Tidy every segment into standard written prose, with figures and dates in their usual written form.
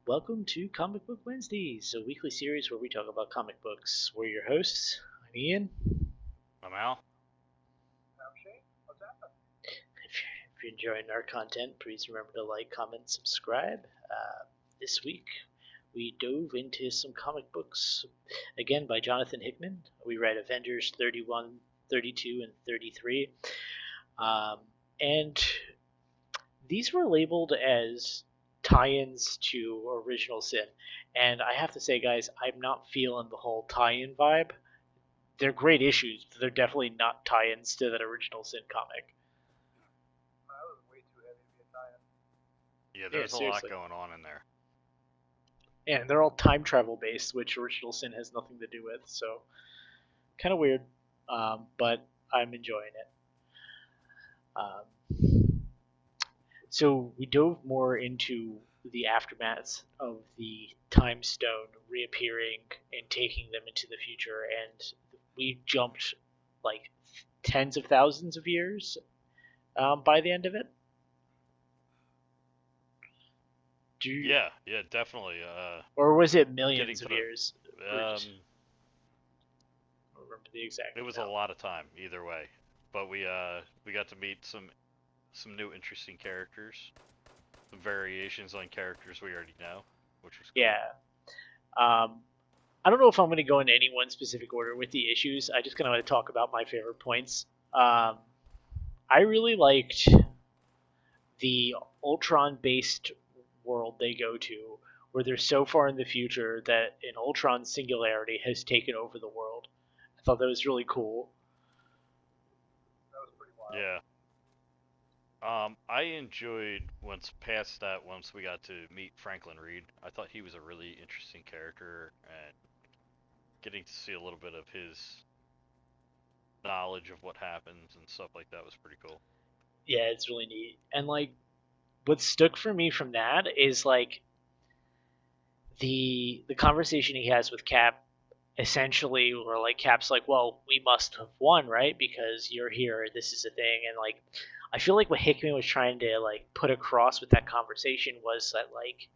Welcome to Comic Book Wednesdays, a weekly series where we talk about comic books. We're your hosts. I'm Ian. I'm Al. If you're enjoying our content, please remember to like, comment, subscribe. This week, we dove into some comic books, again by Jonathan Hickman. We read Avengers 31, 32, and 33. Um, and these were labeled as tie-ins to Original Sin. And I have to say, guys, I'm not feeling the whole tie-in vibe. They're great issues, but they're definitely not tie-ins to that Original Sin comic. Yeah, Yeah, there's a lot seriously. going on in there. And they're all time travel based, which Original Sin has nothing to do with. So kind of weird, but I'm enjoying it. So we dove more into the aftermath of the Time Stone reappearing and taking them into the future, and we jumped like tens of thousands of years by the end of it. Do you, Yeah, definitely. or was it Getting millions to of the, years? Or just um, I don't remember the exact it was a amount. lot of time either way, but we got to meet some new interesting characters, some variations on characters we already know, which was cool. Yeah. Um, I don't know if I'm going to go into any one specific order with the issues. I just kind of want to talk about my favorite points. Um, I really liked the Ultron based world they go to, where they're so far in the future that an Ultron singularity has taken over the world. I thought that was really cool. Yeah. I enjoyed once past that. Once we got to meet Franklin Reed, I thought he was a really interesting character, and getting to see a little bit of his knowledge of what happens and stuff like that was pretty cool. Yeah, it's really neat. And like what stuck for me from that is like the conversation he has with Cap essentially where like Cap's like, well, we must have won, right? Because you're here, this is a thing, and like I feel like what Hickman was trying to like put across with that conversation was that like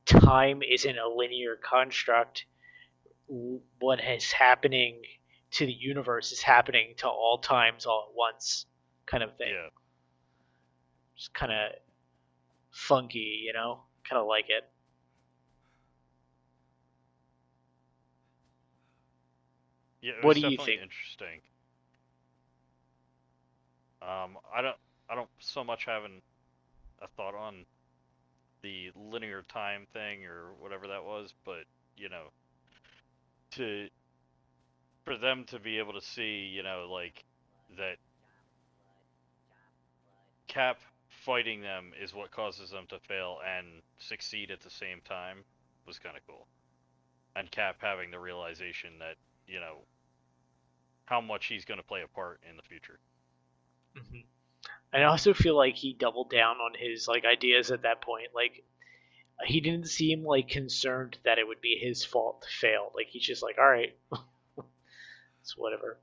time isn't a linear construct. What is happening to the universe is happening to all times all at once, kind of thing. Yeah, Just kind of funky, kind of like it. yeah, it What was do you definitely think? interesting. I don't so much having a thought on the linear time thing or whatever that was, but you know, to for them to be able to see, like that Cap fighting them is what causes them to fail and succeed at the same time was kind of cool. And Cap having the realization that, you know, how much he's going to play a part in the future. Mm-hmm. I also feel like he doubled down on his like ideas at that point. Like he didn't seem like concerned that it would be his fault to fail. Like he's just like, all right, it's whatever.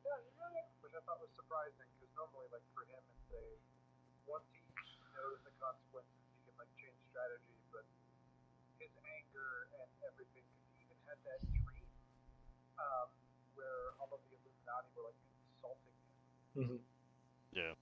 Mm-hmm. Yeah.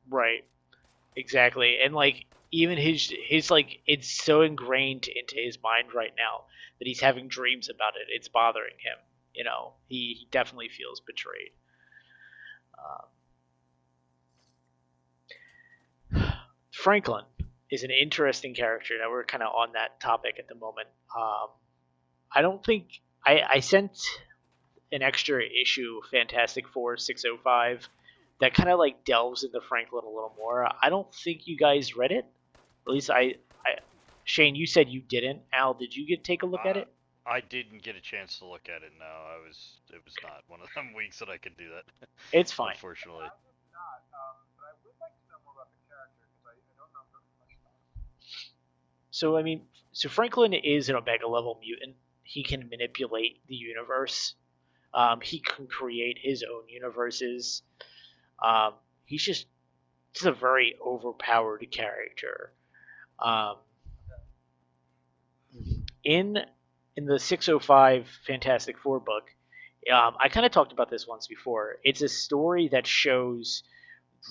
Right. Exactly. And like even his like it's so ingrained into his mind right now that he's having dreams about it. It's bothering him. He definitely feels betrayed. Franklin is an interesting character. Now we're kind of on that topic at the moment. I don't think I sent an extra issue, Fantastic Four 605, that kind of like delves into Franklin a little more. I don't think you guys read it. At least I Shane, you said you didn't. Al, did you get take a look at I it? I didn't get a chance to look at it. No, it was not one of them weeks that I could do that. It's fine. Unfortunately. So I mean, so Franklin is an Omega level mutant. He can manipulate the universe. He can create his own universes. Um, he's just a very overpowered character. Um, in in the 605 Fantastic Four book, I kind of talked about this once before. It's a story that shows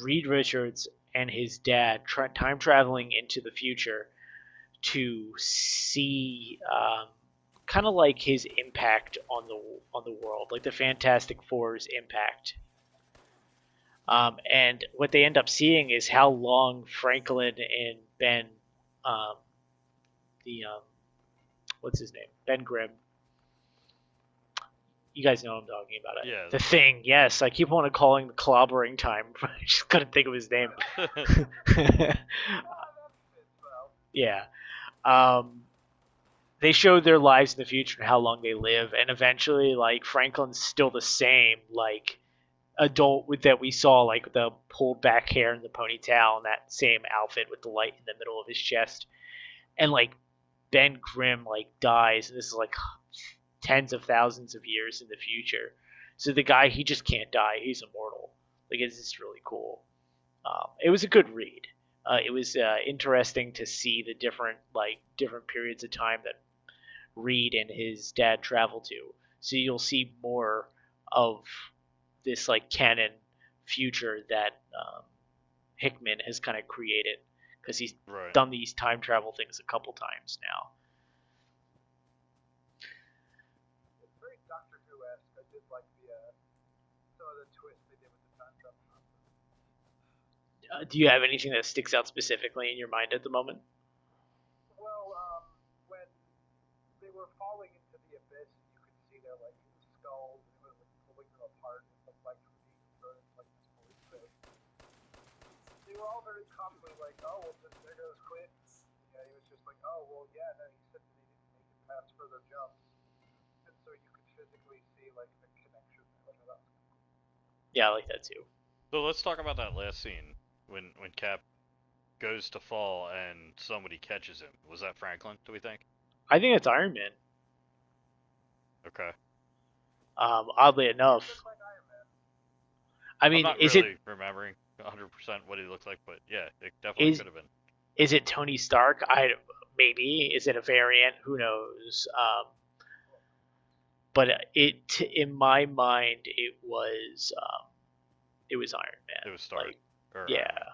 Reed Richards and his dad time traveling into the future to see kind of like his impact on the world, like the Fantastic Four's impact. And what they end up seeing is how long Franklin and Ben, um, the what's his name, Ben Grimm. You guys know what I'm talking about. It. Yeah, The the thing. Thing, yes. I keep wanting to calling the clobbering time. I just couldn't think of his name. Yeah. Um, they show their lives in the future and how long they live, and eventually, like Franklin's still the same, like adult with that we saw, like with the pulled back hair and the ponytail and that same outfit with the light in the middle of his chest, and like Ben Grimm like dies, and this is like tens of thousands of years in the future. So the guy, he just can't die. He's immortal. Like it's just really cool. It was a good read. It was interesting to see the different periods of time that Reed and his dad travel to. So you'll see more of this like canon future that Hickman has kind of created because he's Right. done these time travel things a couple times now. Do you have anything that sticks out specifically in your mind at the moment? Yeah, I like that too. So let's talk about that last scene when Cap goes to fall and somebody catches him. Was that Franklin? Do we think? I think it's Iron Man. Okay. Oddly enough, I I'm mean, not really remembering 100% what he looked like, but yeah, it definitely is could have been. is it Tony Stark? I maybe is it a variant? Who knows? But it in my mind it was Iron It Man. was Stark Like or yeah, Iron Man.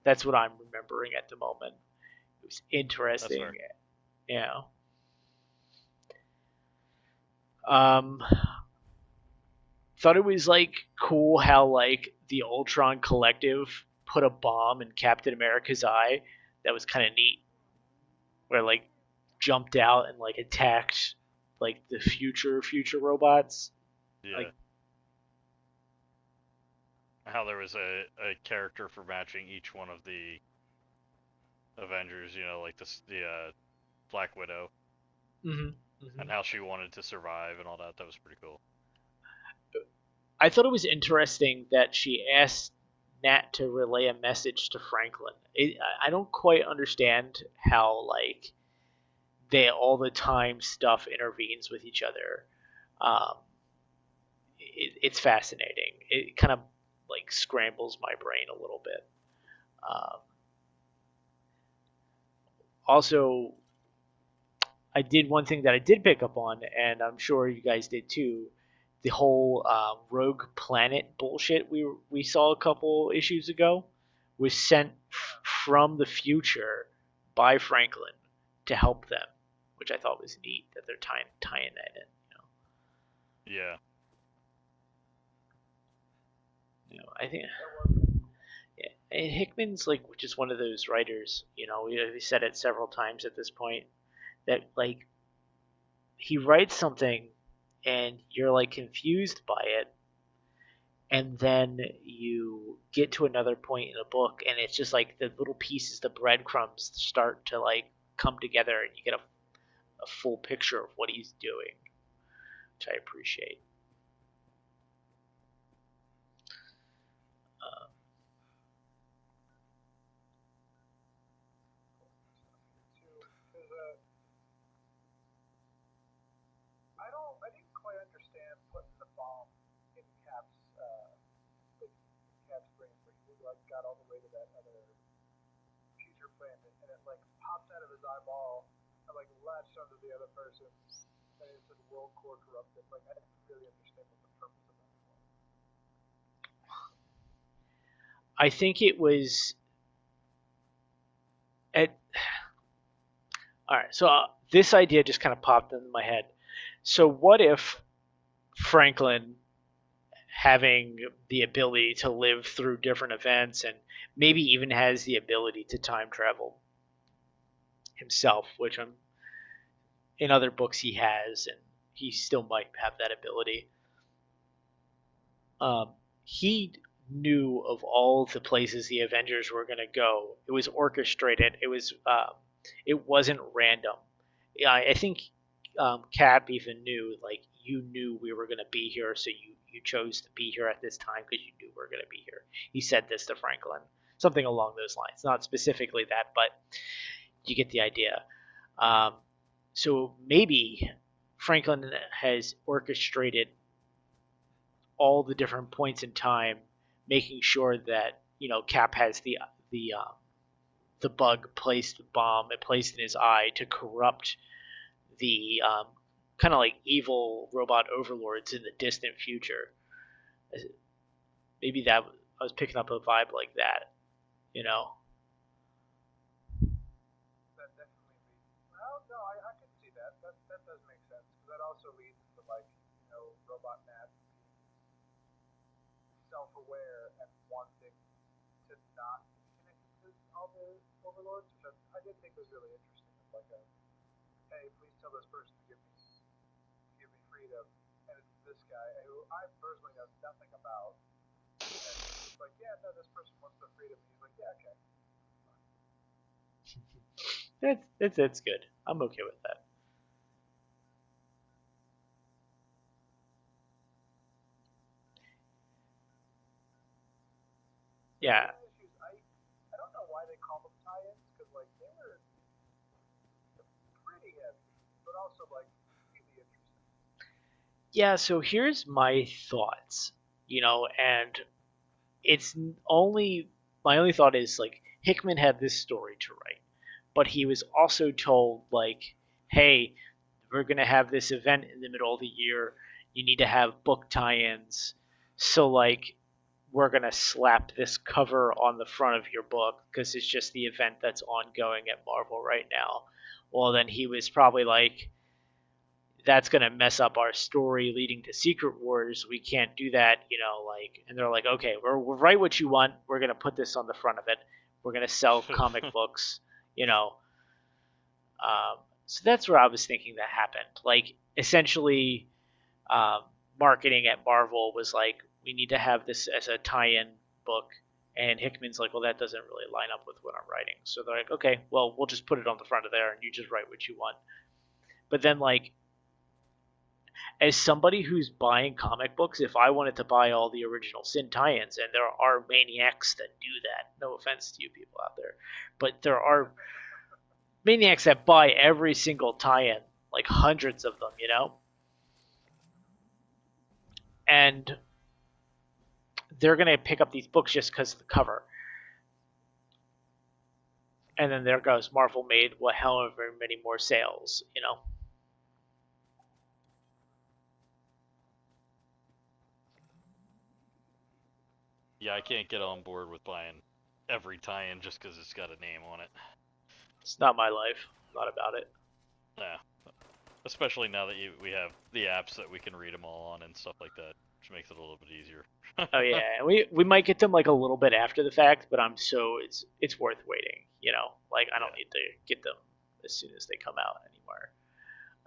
that's what I'm remembering at the moment. It was That's interesting. fair. Yeah. Um, thought it was like cool how like the Ultron Collective put a bomb in Captain America's eye. That was kind of neat. Where like jumped out and like attacked like the future robots. Yeah. Like How there was a character for matching each one of the Avengers, like the Black Widow, mm-hmm, mm-hmm. and how she wanted to survive and all that. That was pretty cool. I thought it was interesting that she asked Nat to relay a message to Franklin. I don't quite understand how like they all the time stuff intervenes with each other. Um, it's fascinating. It kind of like scrambles my brain a little bit. Um, also, I did one thing that I did pick up on, and I'm sure you guys did too. The whole Rogue Planet bullshit we saw a couple issues ago was sent from the future by Franklin to help them, which I thought was neat that they're tying that in. Yeah. I think yeah, and Hickman's like just one of those writers. We said it several times at this point that like he writes something and you're like confused by it, and then you get to another point in the book and it's just like the little pieces, the breadcrumbs start to like come together and you get a full picture of what he's doing, which I appreciate. got all the way to that other future planet, and it like popped out of his eyeball and like latched onto the other person, and it said "World Core Corrupted." Like I didn't really understand what the purpose of that was. I think it was at. All right, so this idea just kind of popped into my head. So what if Franklin having the ability to live through different events and maybe even has the ability to time travel himself, which in other books he has, and he still might have that ability. Um, he knew of all the places the Avengers were going to go. It was orchestrated. It wasn't random. I think Cap even knew, like, you knew we were going to be here, so you chose to be here at this time because you knew we were going to be here. He said this to Franklin, something along those lines. Not specifically that, but you get the idea. Um, so maybe Franklin has orchestrated all the different points in time, making sure that Cap has the bug placed, the bomb it placed in his eye to corrupt the kind of like evil robot overlords in the distant future. Maybe that I was picking up a vibe like that, you know. That definitely leads. Well, no, I can see that. That does make sense because that also leads to like Robot Matt self-aware and wanting to not be connected to all the overlords, which I did think was really interesting. Like a, hey, please tell this person to give me freedom, and it's this guy who I personally know nothing about, and he's just like, yeah, no, this person wants the freedom, and he's like, yeah, okay. That's good. I'm okay with that. Yeah, Tie-in issues, I don't know why they call them tie-ins because like they were pretty heavy, but also like really interesting. yeah. So here's my thoughts, and it's only my only thought is like Hickman had this story to write, but he was also told like, hey, we're gonna have this event in the middle of the year. You need to have book tie-ins. So like we're gonna slap this cover on the front of your book because it's just the event that's ongoing at Marvel right now. Well, then he was probably like, that's going to mess up our story leading to Secret Wars. We can't do that, like, and they're like, okay, we'll write what you want. We're going to put this on the front of it. We're going to sell comic books, you know. So that's where I was thinking that happened. Like, essentially, um, marketing at Marvel was like, we need to have this as a tie-in book. And Hickman's like, well, that doesn't really line up with what I'm writing. So they're like, okay, well, we'll just put it on the front of there, and you just write what you want. But then, like, as somebody who's buying comic books, if I wanted to buy all the original Sin tie-ins, and there are maniacs that do that, no offense to you people out there, but there are maniacs that buy every single tie-in, like hundreds of them, and they're gonna pick up these books just because of the cover, and then there goes Marvel made what however many more sales. Yeah, I can't get on board with buying every tie-in just because it's got a name on it. It's not my life. I'm not about it. Yeah, especially now that we have the apps that we can read them all on and stuff like that, which makes it a little bit easier. Oh yeah, we might get them like a little bit after the fact, but it's worth waiting. Like I don't Yeah. need to get them as soon as they come out anymore.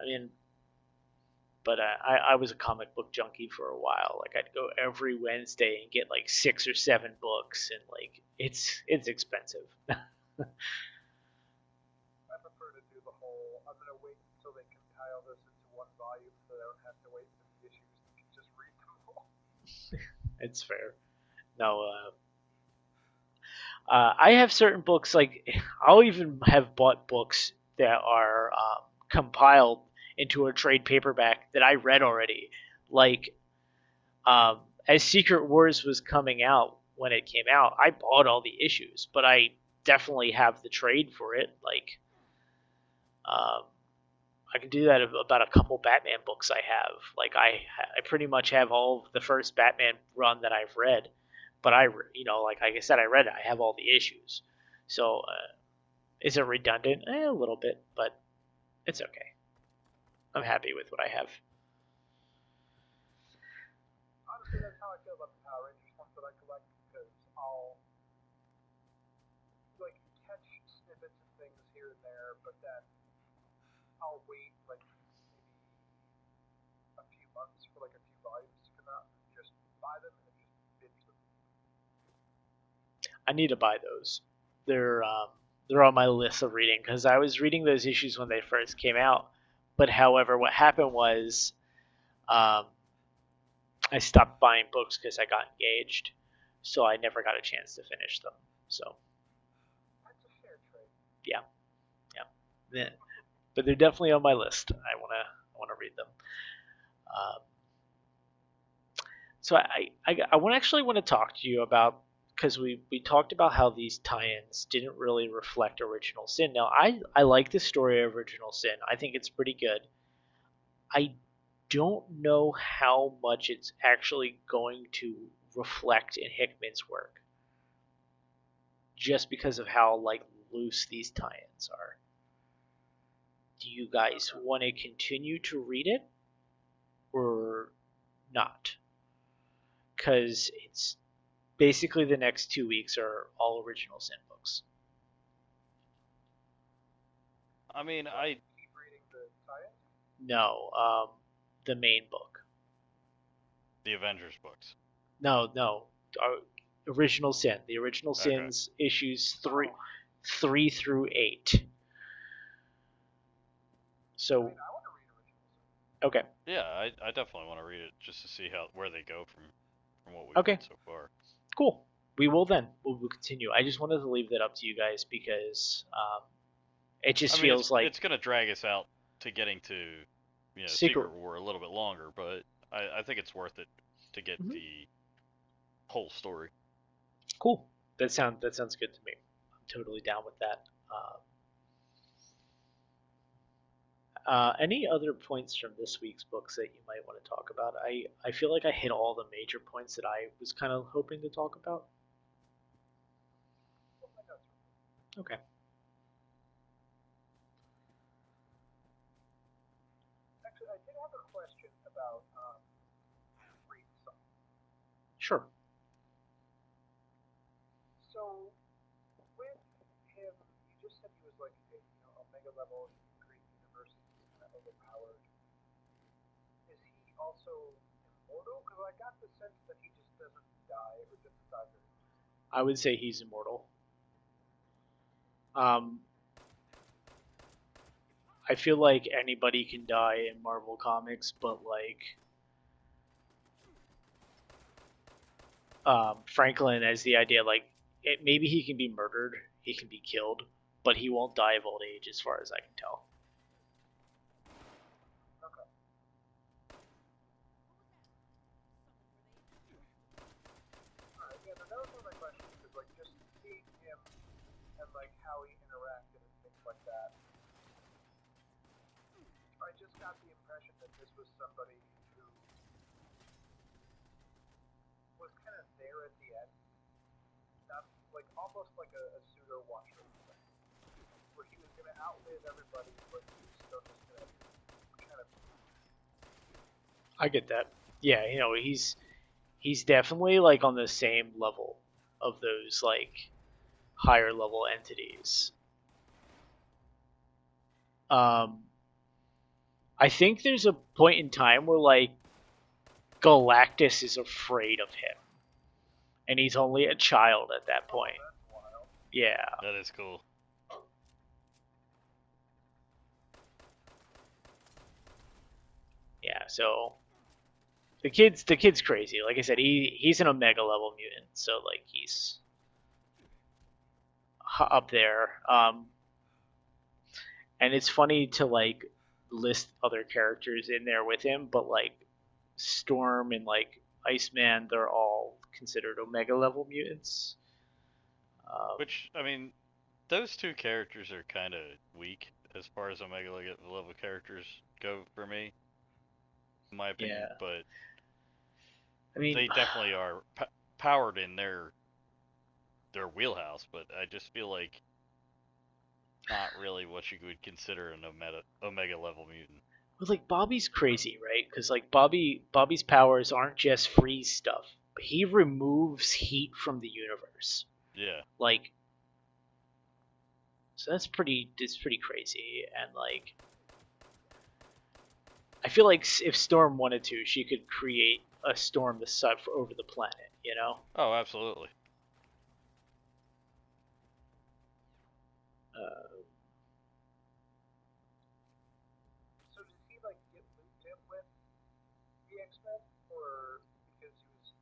I mean, but I was a comic book junkie for a while. Like I'd go every Wednesday and get like 6 or 7 books, and like it's expensive. I prefer to do the whole. I'm gonna wait until they compile this into one volume, so I don't have to wait for the issues and can just read them all. It's fair. No, I have certain books like I'll even have bought books that are compiled into a trade paperback that I read already. Like as Secret Wars was coming out, when it came out. I bought all the issues, but I definitely have the trade for it. Like, I can do that about a couple Batman books I have. Like, I pretty much have all of the first Batman run that I've read, but like I said, I read it. I have all the issues. So, is it redundant? A little bit, but it's okay. I'm happy with what I have. Honestly, that's how I feel about the Power Rangers ones that I collect, because I'll like catch snippets and things here and there, but then I'll wait like maybe a few months for like a few volumes to come out, and just buy them and then just binge them. I need to buy those. They're on my list of reading because I was reading those issues when they first came out. But however, what happened was um, I stopped buying books because I got engaged, so I never got a chance to finish them. So That's a fair trade. yeah, yeah. But they're definitely on my list. I wanna read them. Um, so I actually want to talk to you about, because we talked about how these tie-ins didn't really reflect Original Sin. Now I like the story of Original Sin. I think it's pretty good. I don't know how much it's actually going to reflect in Hickman's work, just because of how like loose these tie-ins are. Do you guys want to continue to read it or not? Because it's basically the next 2 weeks are all Original Sin books. I mean, I Keep reading the tie-ins. No, the main book. the Avengers books. No, Original Sin. The Original Okay. Sins issues three through 8. So I mean, I want to read Original Sin. okay, Yeah, I definitely want to read it just to see where they go from what we've okay, read so far. cool. We will then. We'll continue. I just wanted to leave that up to you guys because it just I mean, feels like it's gonna drag us out to getting to Secret. Secret War a little bit longer, but I think it's worth it to get Mhm. the whole story. Cool. That sounds good to me. I'm totally down with that. Any other points from this week's books that you might want to talk about? I feel like I hit all the major points that I was kind of hoping to talk about. Well, my notes are Okay. actually, I did have a question about reading something. Sure. So with him, you just said he was like a mega level. He can create universes. He's kind of overpowered. Is he also immortal? Because I got the sense that he just doesn't die or doesn't die very easily. I would say he's immortal. Um, I feel like anybody can die in Marvel Comics, but like Franklin as the idea, like maybe he can be murdered, he can be killed, but he won't die of old age, as far as I can tell. Okay. Alright, yeah, no, that was one of my questions, because like just seeing him and like how he interacted and things like that, I just got the impression that this was somebody who was kind of there at the end, not like almost like a pseudo Watcher thing, where he was gonna outlive everybody, but he was still just gonna kind of. I get that. Yeah, he's definitely like on the same level of those like higher level entities. Um, I think there's a point in time where like Galactus is afraid of him, and he's only a child at that Oh, point. that's wild. Yeah, That is cool. yeah. So the kid's crazy. Like I said, he's an Omega level mutant, so like he's up there. And it's funny to like list other characters in there with him, but like Storm and like Iceman, they're all considered Omega level mutants. Which, I mean, those two characters are kind of weak as far as Omega level characters go for me, in my opinion. Yeah. But I mean, they definitely are powered in their wheelhouse. But I just feel like not really what you would consider an Omega level mutant. well, like Bobby's crazy, right? Because like Bobby's powers aren't just freeze stuff. But he removes heat from the universe. Yeah. Like, so it's pretty crazy. And like, I feel like if Storm wanted to, she could create a storm the size over the planet. You know? Oh, absolutely. Uh, So did he like get looped in with the X Men, or because he was,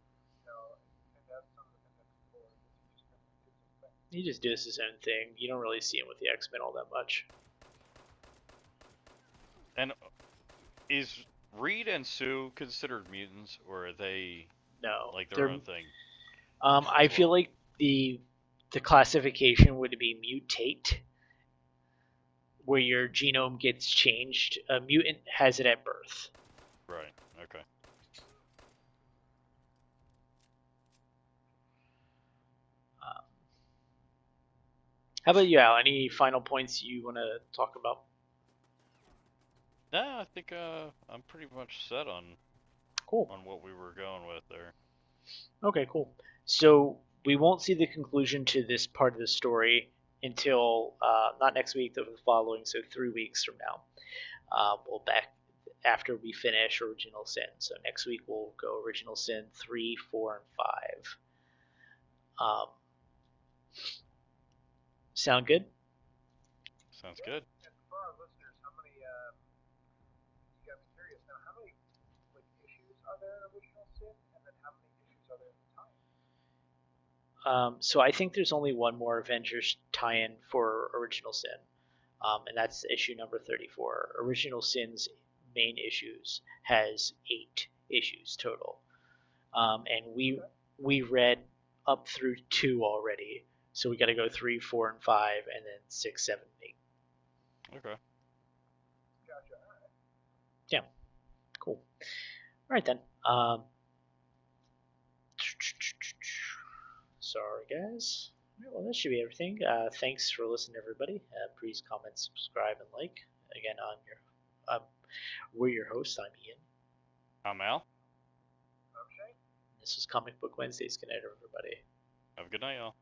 and that's some of the things before, does he just kind of did his thing? he just does his own thing. You don't really see him with the X-Men all that much. And is Reed and Sue considered mutants, or are they No, like their they're. own thing? I feel like the classification would be mutate, where your genome gets changed. A mutant has it at birth. Right. Okay. Um, how about you, Al? Any final points you want to talk about? Nah, I think I'm pretty much set on Cool. what we were going with there. Okay, cool. So we won't see the conclusion to this part of the story until not next week, the following, so 3 weeks from now. We'll back after we finish Original Sin. So next week we'll go Original Sin 3, 4, and 5. Sound good? Sounds good. And for our listeners, how many? You got me curious now. How many like issues are there in Original Sin, and then how many issues are there in the time? So I think there's only one more Avengers tie-in for Original Sin, and that's issue number 34. Original Sin's main issues has 8 issues total, and we read up through 2 already, so we got to go 3, 4, and 5, and then 6, 7, 8. Okay. Gotcha. All right. Yeah, cool. All right then. Sorry, guys. Well, that should be everything. Thanks for listening, everybody. Please comment, subscribe, and like. Again, we're your hosts. I'm Ian. I'm Al. I'm Shane. This is Comic Book Wednesdays. Good night, everybody. Have a good night, y'all.